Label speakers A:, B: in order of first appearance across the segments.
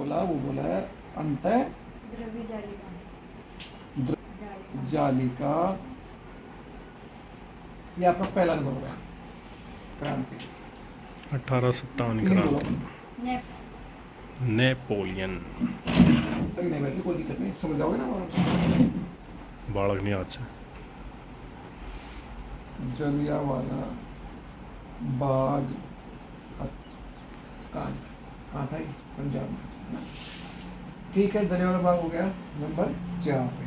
A: बोला, वो बोला है अंत
B: द्रव्य
A: जालिका। ये आपका पहला नंबर हो गया, क्रांति।
C: 1857
A: तीन बोलो।
C: क्रांति। नेपोलियन।
A: नहीं बैठे, कोई दिक्कत नहीं, समझ जाओगे ना आराम से।
C: बालक नहीं आज से।
A: जलियांवाला बाग कांड, कहाँ था ये? पंजाब में। ठीक है, जलियांवाला बाग हो गया नंबर 4 पे।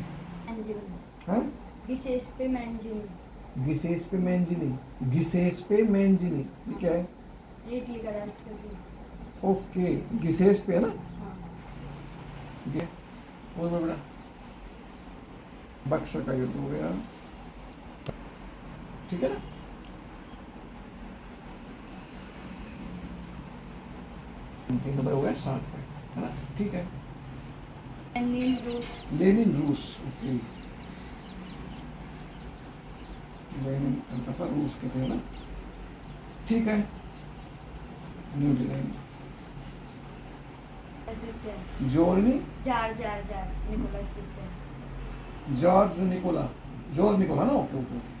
A: हाँ,
B: विशेष पे मैंजिनी।
A: गिसेस पे मैंजिनी, गिसेस पे मैंजिनी, ये क्या है?
B: इटली का राष्ट्रपति।
A: ओके, गिसेस पे है ना,
B: हाँ।
A: ठीक है। और बड़ा बक्सर का युद्ध हो गया, ठीक है ना। तीन नंबर हो गया 7 पे, है ना, ठीक है।
B: लेनिन रूस।
A: लेनिन रूस, ओके। लेनिन कलकत्ता रूस के थे ना, ठीक है। New Zealand. Journey,
B: tsar tsar tsar Nicholas द्वितीय।
A: जॉर्ज निकोला, जॉर्ज निकोला ना, okay okay okay.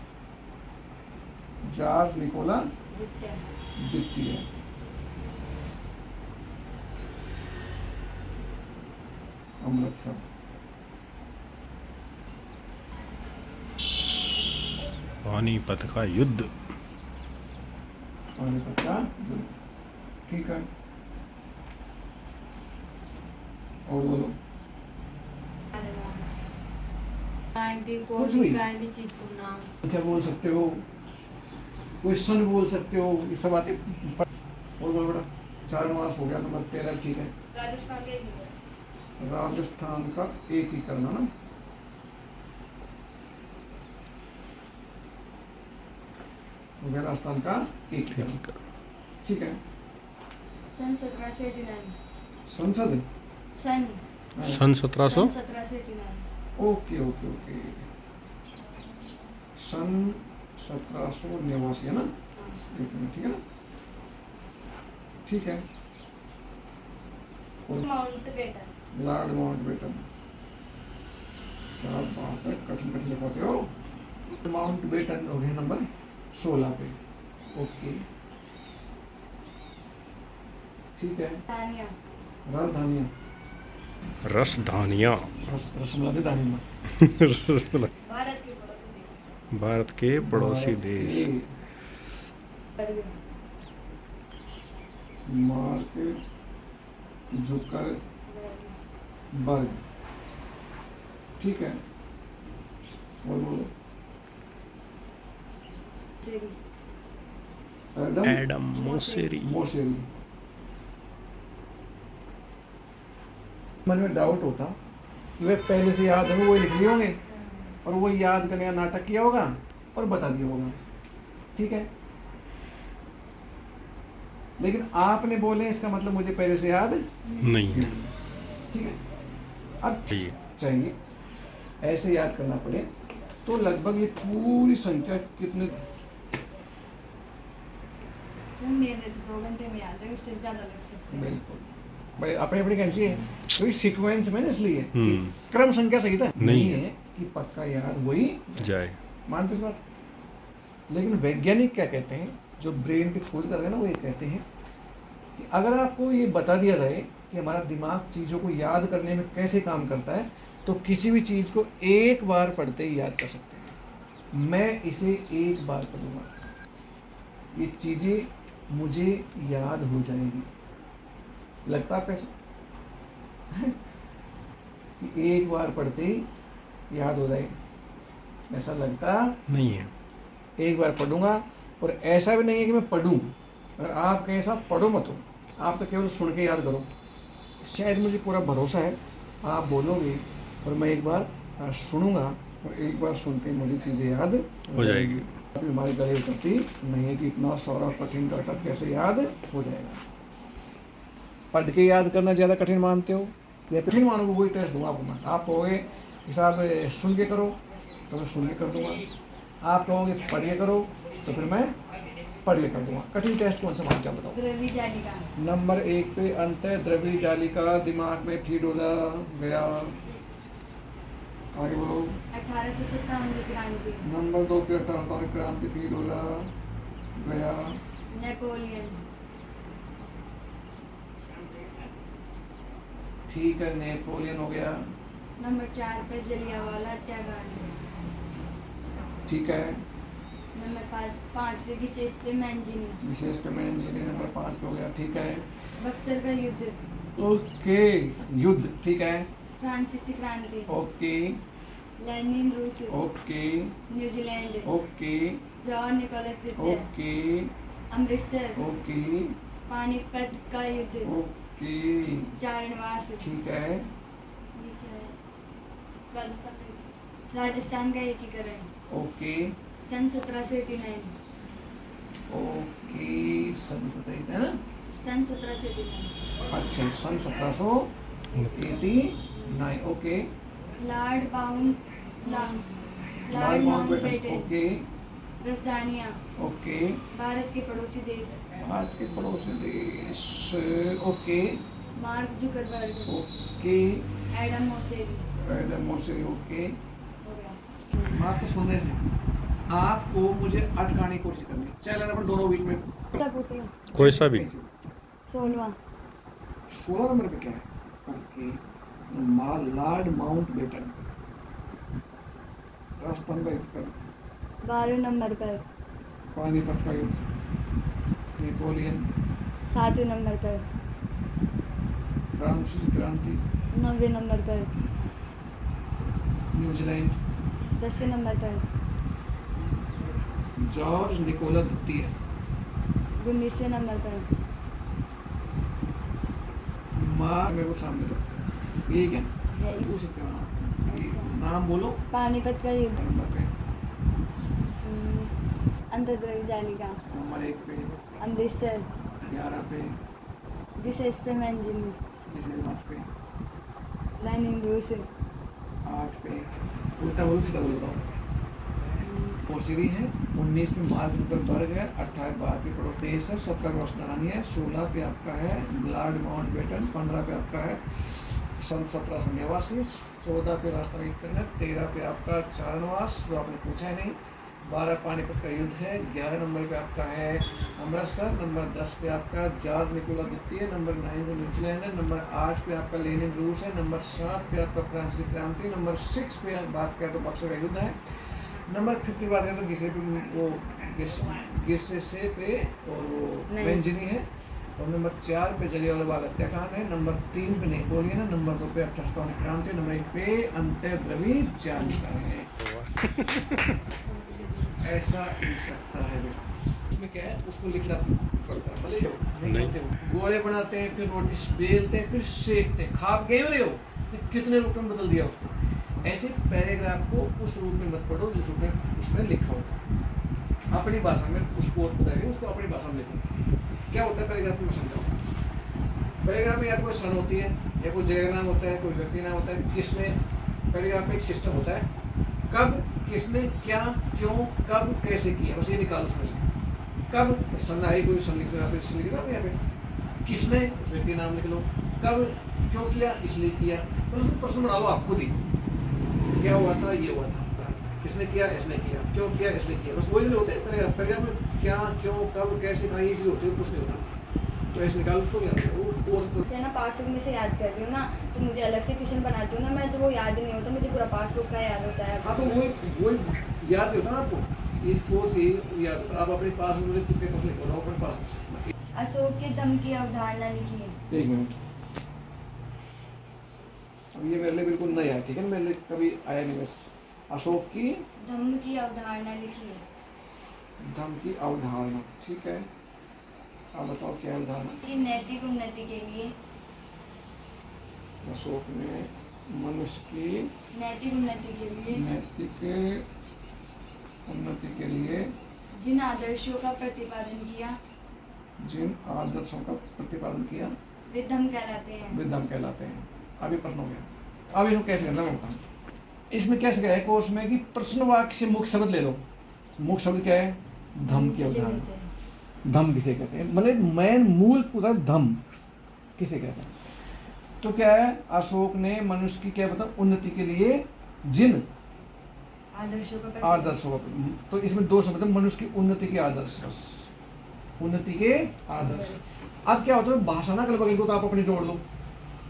A: George Nikola
B: द्वितीय।
A: द्वितीय। अमृतसर।
C: पानीपत का युद्ध।
A: पानीपत का युद्ध, ठीक है। और बोलो। कुछ भी,
B: चीज को नाम
A: क्या बोल सकते हो, क्वेश्चन बोल सकते हो, ये सब आते। और बोलो बेटा, 4 मास हो गया, नंबर 13, ठीक है। राजस्थान का एकीकरण है ना, हो गया राजस्थान का एकीकरण, ठीक है।
B: सन 1789।
A: संसद है?
B: सन
A: हाँ।
C: सन 1700।
B: 1789।
A: ओके ओके ओके, सन 1789 है ना, एक मिनट, ठीक है ना, ठीक है। और
B: माउंटबेटन।
A: लॉर्ड माउंटबेटन, क्या बात है, कठिन कठिन लिखवाते हो। माउंटबेटन हो गया नंबर 16 पे, ओके, ठीक है।
B: दानिया।
A: राजधानियाँ,
C: रसधानियाँ।
A: रसमलाई दे दानिया।
B: भारत के
C: भारत के पड़ोसी
B: पड़ोसी देश।
C: देश।
B: बर्ग।
A: मार्क जुकरबर्ग, ठीक है। और बोलो।
B: सीरी।
C: Adam Mosseri.
A: मोसेरी। मन में डाउट होता, वे पहले से याद है, वो लिख लिए होंगे और वो याद करने का नाटक किया होगा और बता दिया होगा, ठीक है। लेकिन आपने बोले इसका मतलब मुझे पहले से याद
C: नहीं है।
A: ठीक है। अब
C: चाहिए।
A: चाहिए ऐसे याद करना पड़े तो लगभग ये पूरी संख्या कितने?
B: सर मेरे तो 2 घंटे में याद है, उससे ज्यादा लग सकते हैं।
A: बिल्कुल भाई, अपनी अपनी कैसी है, क्योंकि सीक्वेंस में ना, इसलिए कि
C: हम्म।
A: क्रम संख्या सही था
C: नहीं
A: है कि पक्का याद वही
C: जाए।
A: मानते इस बात। लेकिन वैज्ञानिक क्या कहते हैं, जो ब्रेन की खोज कर रहे हैं ना, वो ये कहते हैं कि अगर आपको ये बता दिया जाए कि हमारा दिमाग चीज़ों को याद करने में कैसे काम करता है, तो किसी भी चीज़ को एक बार पढ़ते ही याद कर सकते हैं। मैं इसे एक बार पढ़ूंगा, ये चीज़ें मुझे याद हो जाएगी। लगता है कैसे कि एक बार पढ़ते ही याद हो जाएगी? ऐसा लगता
C: नहीं है।
A: एक बार पढ़ूंगा, और ऐसा भी नहीं है कि मैं पढ़ूं। अगर आप कहें साहब पढ़ो मत हो, आप तो केवल सुन के याद करो, शायद मुझे पूरा भरोसा है आप बोलोगे और मैं एक बार सुनूंगा और एक बार सुनते मुझे चीज़ें याद
C: हो जाएगी।
A: हमारी गले करती नहीं है कि इतना सारा कठिन डाटा कैसे याद हो जाएगा। पढ़ के याद करना ज़्यादा कठिन मानते हो या कठिन मानोगे, वही टेस्ट दूंगा आपको मैं। आप कहोगे कि साहब सुन के करो, तो मैं सुन के कर दूंगा। आप कहोगे पढ़ के करो, तो फिर मैं पढ़ के कर दूंगा। कठिन टेस्ट कौन सा मान क्या बताओ।
B: द्रवी जालिका।
A: नंबर 1 पे अंतः द्रवी जालिका दिमाग में फीड हो जा गया। आगे बोलो।
B: 1857 की क्रांति।
A: नंबर 2 पे 1857 क्रांति फीड हो जा गया।
B: नेपोलियन।
A: ठीक है, नेपोलियन हो गया।
B: नंबर 4 पर जलियांवाला हत्याकांड।
A: ठीक है।
B: नंबर 5 पे विशेष पे मैंजिनी।
A: विशेष पे मैं इंजीनियर नंबर 5 पे हो गया। ठीक है।
B: बक्सर का युद्ध।
A: ओके, युद्ध। ठीक है।
B: फ्रांसीसी क्रांति।
A: ओके
B: लेनिन रूस।
A: Okay
B: New Zealand.
A: Okay
B: George Nicholas द्वितीय।
A: ओके
B: अमृतसर।
A: ओके
B: पानीपत का युद्ध।
A: ओके।
B: चारणवास।
A: ठीक है।
B: ये क्या है? राजस्थान का एकीकरण।
A: ओके
B: सन 1789।
A: ओके, सभी बताइए है ना।
B: सन 1789।
A: अच्छा, सन 1789। ओके।
B: Lord Mountbatten.
A: ओके
B: राजधानियाँ।
A: ओके।
B: भारत के पड़ोसी देश।
A: भारत के पड़ोसी देश। Okay
B: Mark Zuckerberg.
A: Okay.
B: Adam Mosseri.
A: Adam Mosseri. Okay.
B: हो गया।
A: बात तो सुनने से आपको मुझे अटकाने की कोशिश करनी है। चैनल नंबर दोनों बीच में
B: तब पूछ लो।
C: कोई सा भी
B: 16वां।
A: 16 नंबर पे क्या है। ओके। लॉर्ड माउंटबेटन राजस्थान का युद्ध।
B: 12 नंबर पर।
A: पानीपत का युद्ध। नेपोलियन।
B: 7 नंबर पर।
A: फ्रांसीसी क्रांति।
B: 9 नंबर पर।
A: न्यूजीलैंड।
B: 10 नंबर पर।
A: जॉर्ज निकोला द्वितीय।
B: 19 नंबर पर।
A: माँ मेरे को सामने तो ये क्या
B: है ही।
A: उसका
B: अच्छा।
A: नाम बोलो।
B: पानीपत का युद्ध।
A: नंबर पे
B: अंतर्द्रव्य जालिका।
A: नंबर 1 पे।
B: अमृतसर।
A: 11 पे।
B: विशेष पे मैंजिनी।
A: तीसरे 5 पे।
B: लेनिन रूस।
A: 8 पे। उल्टा बोलो, सीधा बोलो बताओ। मोसेरी है। 19 में मार्क जुकरबर्ग है। 28 भारत के पड़ोस देश है। 17 राजधानी है। 16 पे आपका है लॉर्ड माउंटबेटन। 15 पे आपका है सन 1789। 14 पे राजधानी है। 13 पे आपका चारणवास जो आपने पूछा है नहीं। 12 पानीपत का युद्ध है। 11 नंबर पे आपका है अमृतसर। नंबर 10 पे आपका जॉर्ज निकोला द्वितीय। नंबर 9 पे न्यूजीलैंड है। नंबर 8 पे आपका लेनिन रूस है। नंबर 7 पे आपका फ्रांसीसी क्रांति। नंबर 6 पे आप बात करें तो बक्सर का युद्ध है। नंबर 5 की बात करें तो गिसे पे वो गिसे पे और वो
B: नहीं।
A: मैंजिनी है। और नंबर 4 पे जलियांवाला बाग हत्याकांड है। नंबर 3 पे नेपोलियन है। नंबर 2 पे 1857 क्रांति। नंबर 1 पे अंतर्द्रवी जालिका है। ऐसा ही सकता है बेटा। उसमें क्या है, उसको लिखना पड़ता है। भले
C: नहीं।
A: गोले बनाते हैं, फिर रोटी बेलते हैं, फिर सेकते हैं। खाप गए हो रहे हो फिर कितने रूप में बदल दिया उसको। ऐसे पैराग्राफ को उस रूप में मत पढ़ो जिस रूप में उसमें लिखा होता है। अपनी भाषा में उसको बताइए, उसको अपनी भाषा में लिखो। क्या होता है पैराग्राफ में, समझाओ। पैराग्राफ में या कोई सन होती है, या कोई जगह नाम होता है, कोई व्यक्ति नाम होता है। किसने पैराग्राफ में एक सिस्टम होता है, कब, किसने, क्या, क्यों, कब, कैसे किया, बस ये निकालो उसमें से। कब सन आई, कोई सन लिख लो, यहाँ पे सन लिख लो यहाँ पे। किसने, उस व्यक्ति नाम लिख लो। कब, क्यों किया, इसलिए किया। बस उसको प्रश्न बना लो आप खुद ही। क्या हुआ था, ये हुआ था। किसने किया, इसने किया। क्यों किया, इसने किया। बस वही नहीं होते पैराग्राफ में। क्या, क्यों, कब, कैसे, कहाँ, ये चीज़ होती है, कुछ नहीं होता। तो ऐसे निकालो उसको, याद करो वो
B: से ना पासबुक में से याद कर रही हूँ ना, तो मुझे अलग से क्वेश्चन बनाती हूँ ना मैं, तो वो याद नहीं होता मुझे। पूरा पासबुक का याद होता है।
A: हाँ, तो वही याद नहीं होता ना आपको। इस कोर्स ये याद होता। आप अपने पास में कितने प्रश्न लिखो ना अपने पास में।
B: अशोक के दम की अवधारणा लिखी है।
A: 1 मिनट। अब ये मेरे लिए बिल्कुल नया है, ठीक है ना, मेरे लिए कभी आया नहीं। बस अशोक की
B: धम्म की अवधारणा लिखी है।
A: धम्म की अवधारणा, ठीक है। आप बताओ क्या अवधारणा।
B: कि नैतिक उन्नति के लिए,
A: अशोक ने मनुष्य की
B: नैतिक उन्नति के लिए,
A: नैतिक उन्नति के लिए
B: जिन आदर्शों का प्रतिपादन किया,
A: जिन आदर्शों का प्रतिपादन किया,
B: वे धम्म कहलाते हैं।
A: वे धम्म कहलाते हैं। अभी प्रश्न हो गया। अब इसको कैसे करना मैं बताऊँ। इसमें कैसे क्या है कोर्स में कि प्रश्न वाक्य से मुख्य शब्द ले लो। मुख्य शब्द क्या है, धम्म की अवधारणा। धम किसे कहते हैं, मतलब मेन मूल पूरा धम किसे कहते हैं। तो क्या है, अशोक ने मनुष्य की क्या बता उन्नति के लिए जिन
B: आदर्शों का
A: आदर्शों का, तो इसमें दो शब्द है, मनुष्य की उन्नति के आदर्श, बस उन्नति के आदर्श। अब क्या होता है, भाषा ना कल को तो आप अपनी जोड़ लो,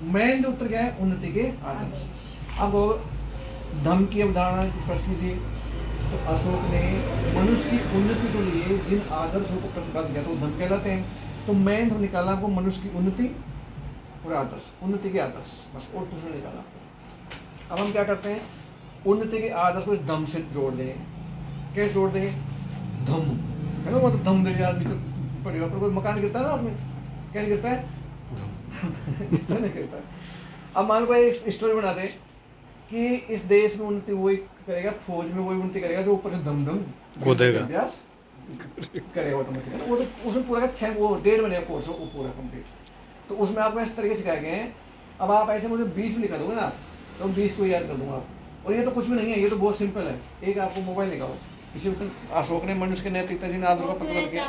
A: मेन जो उत्तर क्या है, उन्नति के आदर्श। अब धम की अवधारणा स्पष्ट कीजिए। तो अशोक ने मनुष्य की उन्नति के लिए जिन आदर्शों को प्रतिपादित किया तो धम कहलाते हैं। तो मेन तो निकाला आपको मनुष्य की उन्नति और आदर्श, उन्नति के आदर्श, बस और कुछ नहीं निकाला। अब हम क्या करते हैं, उन्नति के आदर्श को इस धम से जोड़ दें। कैसे जोड़ दें, धम है ना, मतलब धम दे यार नीचे पड़ेगा, पर कोई मकान गिरता है ना आपने, कैसे गिरता है, नहीं गिरता है। अब मान लो एक स्टोरी बना दे कि इस देश में उन्नति वही करेगा, फौज में वही उन्नति करेगा जो ऊपर से धम धम
C: कूदेगा,
A: अभ्यास करेगा ऑटोमेटिकली। वो तो उसमें पूरा का 1.5 महीने का कोर्स हो, वो पूरा कंप्लीट। तो उसमें आपको इस तरीके सिखाए गए हैं। अब आप ऐसे मुझे 20 लिखा दोगे ना, तो 20 को याद कर दूंगा आप। और ये तो कुछ भी नहीं है, ये तो बहुत सिंपल है। एक आपको मोबाइल निकालो, इसी अशोक ने मनुष्य के नैतिकता जिन आदर्शों का प्रतिपादन किया,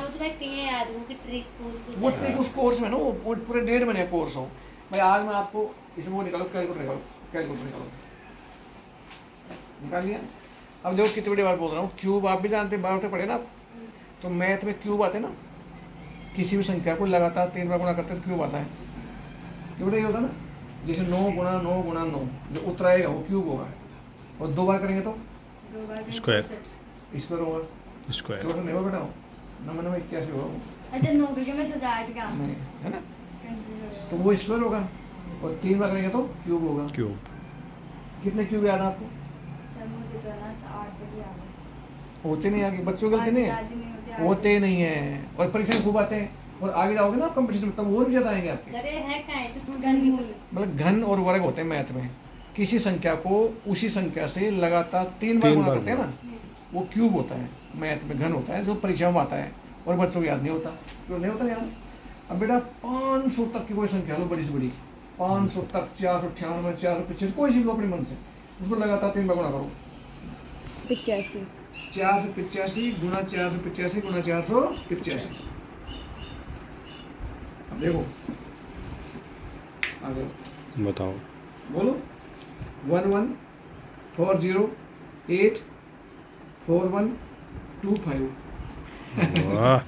A: वो ट्रिक उस कोर्स में ना, वो पूरे 1.5 महीने का कोर्स हो। भाई आज मैं आपको इसमें वो निकालो, कैलकुलेटर निकालो, कैलकुलेटर निकालो, निकाल लिया। अब देखो कितनी बड़ी बात बोल रहा हूँ, क्यूब आप भी जानते हैं, 12 पढ़े ना आप, तो मैथ में क्यूब आते हैं ना, किसी भी संख्या को लगातार 3 बार गुणा करते हैं तो क्यूब आता है। क्यूब नहीं होता ना, जैसे 9 गुणा 9 गुणा 9, जो उत्तर आएगा वो क्यूब होगा। और 2 बार करेंगे तो
C: स्क्वायर,
A: स्क्वायर होगा।
C: स्क्वायर
A: 64 नहीं होगा बेटा, 9 9 81 होगा,
B: अच्छा 9 करके मैं 7 का
A: नहीं है ना, तो वो स्क्वायर होगा। और 3 बार करेंगे तो क्यूब होगा।
C: क्यूब।
A: कितने क्यूब याद है आपको?
B: सर मुझे तो ना 8 तक याद है।
A: होते नहीं आगे, बच्चों के गलती नहीं
B: याद
A: है,
B: नहीं होते,
A: होते नहीं है। और परीक्षा में खूब आते हैं, और आगे जाओगे ना कंपटीशन में तब और भी ज्यादा आएंगे आपके।
D: अरे है का है तो
B: घनमूल।
A: मतलब घन और वर्ग होते हैं मैथ में। किसी संख्या को उसी संख्या से लगातार 3 बार गुणा करते हैं ना, वो क्यूब होता है। मैथ में घन होता है, जो परीक्षा में आता है और बच्चों को याद नहीं होता। क्यों नहीं होता याद? अब बेटा 500 तक की कोई संख्या लो, बड़ी से बड़ी, 500 तक, 498, 485, कोई सी लो अपने मन से, उसको लगातार 3 बार गुणा करो।
B: 85
A: 485 गुणा 485 गुणा 485। अब देखो आगे
C: बताओ।
A: बोलो, 11,408,4125।
C: वाह,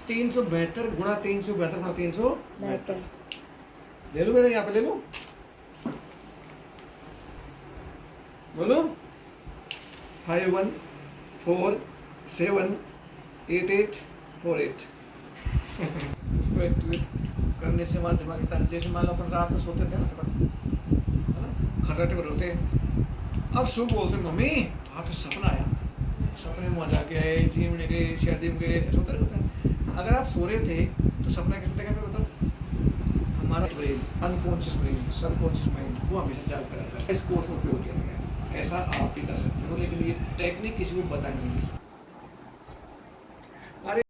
A: 372 गुणा 372 गुणा 372
B: 72
A: ले लो मेरे, यहाँ पे ले लो, बोलो 51478848। उसको एक्टिवेट करने से हमारा दिमाग इतना, जैसे मान लो अपन रात में सोते थे ना, है ना, खर्राटे पर होते। अब सुबह बोलते मम्मी हाँ तो सपना आया, सपने में मजा के आए, जिम में गए, शादी में गए, ऐसा होता रहता है। अगर आप सो रहे थे तो सपना कैसे देखा बताओ, हमारा brain, unconscious brain, subconscious mind, वो हमेशा जागता रहता है। इस कोर्स में उपयोग किया गया है। ऐसा आप भी कर सकते हो, लेकिन ये टेक्निक किसी को बतानी नहीं।